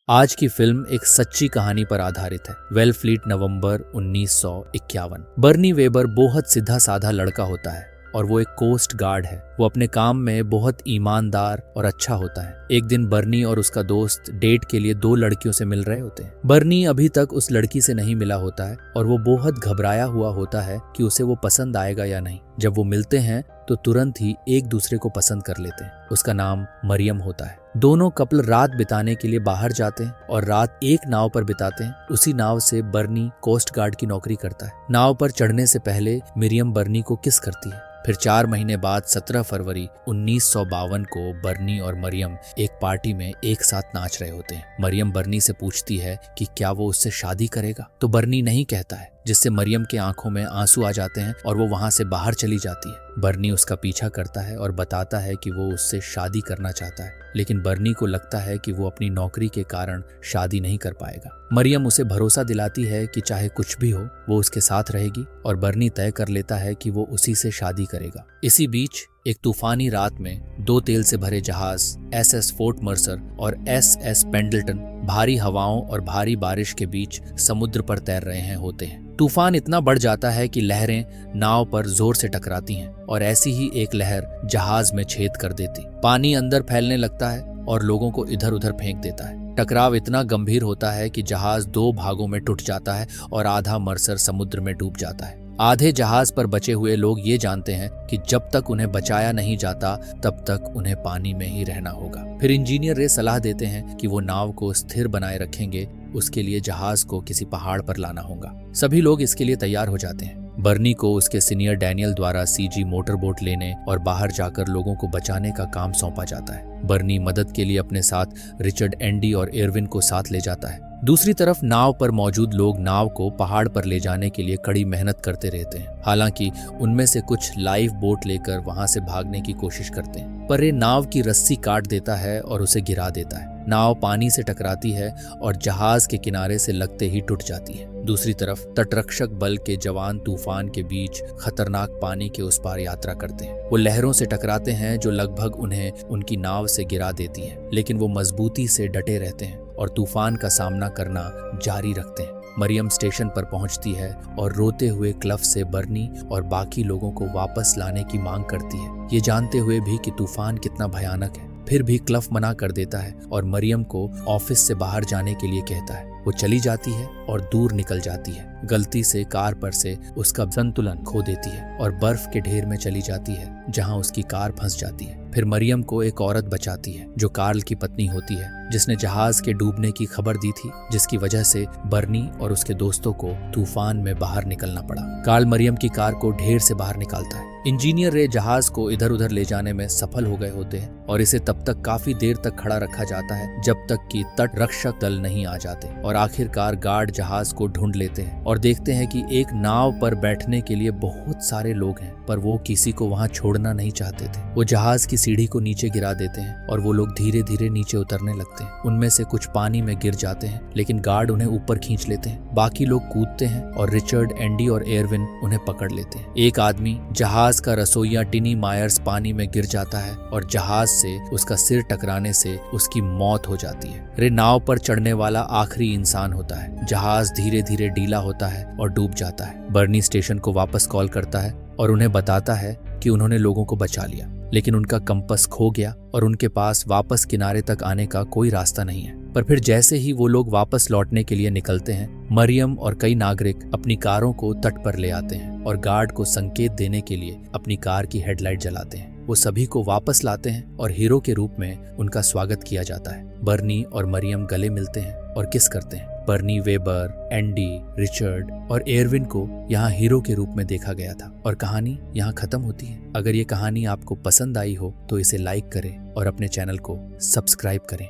आज की फिल्म एक सच्ची कहानी पर आधारित है। वेलफ्लीट, नवंबर 1951। बर्नी वेबर बहुत सीधा साधा लड़का होता है और वो एक कोस्ट गार्ड है। वो अपने काम में बहुत ईमानदार और अच्छा होता है। एक दिन बर्नी और उसका दोस्त डेट के लिए दो लड़कियों से मिल रहे होते हैं। बर्नी अभी तक उस लड़की से नहीं मिला होता है और वो बहुत घबराया हुआ होता है कि उसे वो पसंद आएगा या नहीं। जब वो मिलते हैं तो तुरंत ही एक दूसरे को पसंद कर लेते हैं। उसका नाम मरियम होता है। दोनों कपल रात बिताने के लिए बाहर जाते हैं और रात एक नाव पर बिताते हैं। उसी नाव से बर्नी कोस्ट गार्ड की नौकरी करता है। नाव पर चढ़ने से पहले मरियम बर्नी को किस करती है। फिर 4 महीने बाद 17 फरवरी 1952 को बर्नी और मरियम एक पार्टी में एक साथ नाच रहे होते हैं। मरियम बर्नी से पूछती है कि क्या वो उससे शादी करेगा, तो बर्नी नहीं कहता है, जिससे मरियम के आंखों में आंसू आ जाते हैं और वो वहां से बाहर चली जाती है। बर्नी उसका पीछा करता है और बताता है कि वो उससे शादी करना चाहता है, लेकिन बर्नी को लगता है कि वो अपनी नौकरी के कारण शादी नहीं कर पाएगा। मरियम उसे भरोसा दिलाती है कि चाहे कुछ भी हो वो उसके साथ रहेगी और बर्नी तय कर लेता है कि वो उसी से शादी करेगा। इसी बीच एक तूफानी रात में 2 तेल से भरे जहाज SS फोर्ट मर्सर और SS पेंडल्टन भारी हवाओं और भारी बारिश के बीच समुद्र पर तैर रहे होते हैं। तूफान इतना बढ़ जाता है कि लहरें नाव पर जोर से टकराती हैं और ऐसी ही एक लहर जहाज में छेद कर देती। पानी अंदर फैलने लगता है और लोगों को इधर उधर फेंक देता है। टकराव इतना गंभीर होता है कि जहाज 2 भागों में टूट जाता है और आधा मर्सर समुद्र में डूब जाता है। आधे जहाज पर बचे हुए लोग ये जानते हैं कि जब तक उन्हें बचाया नहीं जाता तब तक उन्हें पानी में ही रहना होगा। फिर इंजीनियर रे सलाह देते हैं कि वो नाव को स्थिर बनाए रखेंगे, उसके लिए जहाज को किसी पहाड़ पर लाना होगा। सभी लोग इसके लिए तैयार हो जाते हैं। बर्नी को उसके सीनियर डैनियल द्वारा CG मोटर बोट लेने और बाहर जाकर लोगों को बचाने का काम सौंपा जाता है। बर्नी मदद के लिए अपने साथ रिचर्ड, एंडी और एरविन को साथ ले जाता है। दूसरी तरफ नाव पर मौजूद लोग नाव को पहाड़ पर ले जाने के लिए कड़ी मेहनत करते रहते हैं। हालांकि उनमें से कुछ लाइफ बोट लेकर वहां से भागने की कोशिश करते हैं, पर ये नाव की रस्सी काट देता है और उसे गिरा देता है। नाव पानी से टकराती है और जहाज के किनारे से लगते ही टूट जाती है। दूसरी तरफ तटरक्षक बल के जवान तूफान के बीच खतरनाक पानी के उस पार यात्रा करते हैं। वो लहरों से टकराते हैं जो लगभग उन्हें उनकी नाव से गिरा देती हैं, लेकिन वो मजबूती से डटे रहते हैं और तूफान का सामना करना जारी रखते हैं। मरियम स्टेशन पर पहुंचती है और रोते हुए क्लफ से बर्नी और बाकी लोगों को वापस लाने की मांग करती है, ये जानते हुए भी कि तूफान कितना भयानक है। फिर भी क्लफ मना कर देता है और मरियम को ऑफिस से बाहर जाने के लिए कहता है। वो चली जाती है और दूर निकल जाती है। गलती से कार पर से उसका संतुलन खो देती है और बर्फ के ढेर में चली जाती है, जहां उसकी कार फंस जाती है। फिर मरियम को एक औरत बचाती है जो कार्ल की पत्नी होती है, जिसने जहाज के डूबने की खबर दी थी, जिसकी वजह से बर्नी और उसके दोस्तों को तूफान में बाहर निकलना पड़ा। कार्ल मरियम की कार को ढेर से बाहर निकालता है। इंजीनियर रे जहाज को इधर उधर ले जाने में सफल हो गए होते हैं और इसे तब तक काफी देर तक खड़ा रखा जाता है जब तक कि तट रक्षक दल नहीं आ जाते और आखिरकार गार्ड जहाज को ढूंढ लेते हैं और देखते हैं कि एक नाव पर बैठने के लिए बहुत सारे लोग हैं, पर वो किसी को वहां छोड़ना नहीं चाहते थे। वो जहाज की सीढ़ी को नीचे गिरा देते हैं और वो लोग धीरे धीरे नीचे उतरने लगते हैं। उनमें से कुछ पानी में गिर जाते हैं, लेकिन गार्ड उन्हें ऊपर खींच लेते हैं। बाकी लोग कूदते हैं और रिचर्ड, एंडी और एरविन उन्हें पकड़ लेते हैं। एक आदमी, जहाज का रसोइया टिनी मायर्स, पानी में गिर जाता है और जहाज से उसका सिर टकराने से उसकी मौत हो जाती है। रे नाव पर चढ़ने वाला आखिरी इंसान होता है। जहाज धीरे धीरे ढीला होता है और डूब जाता है। बर्नी स्टेशन को वापस कॉल करता है और उन्हें बताता है कि उन्होंने लोगों को बचा लिया, लेकिन उनका कंपास खो गया और उनके पास वापस किनारे तक आने का कोई रास्ता नहीं है। पर फिर जैसे ही वो लोग वापस लौटने के लिए निकलते हैं, मरियम और कई नागरिक अपनी कारों को तट पर ले आते हैं और गार्ड को संकेत देने के लिए अपनी कार की हेडलाइट जलाते हैं। वो सभी को वापस लाते हैं और हीरो के रूप में उनका स्वागत किया जाता है। बर्नी और मरियम गले मिलते हैं और किस करते हैं। बर्नी वेबर, एंडी, रिचर्ड और एरविन को यहाँ हीरो के रूप में देखा गया था और कहानी यहाँ खत्म होती है। अगर ये कहानी आपको पसंद आई हो तो इसे लाइक करें और अपने चैनल को सब्सक्राइब करें।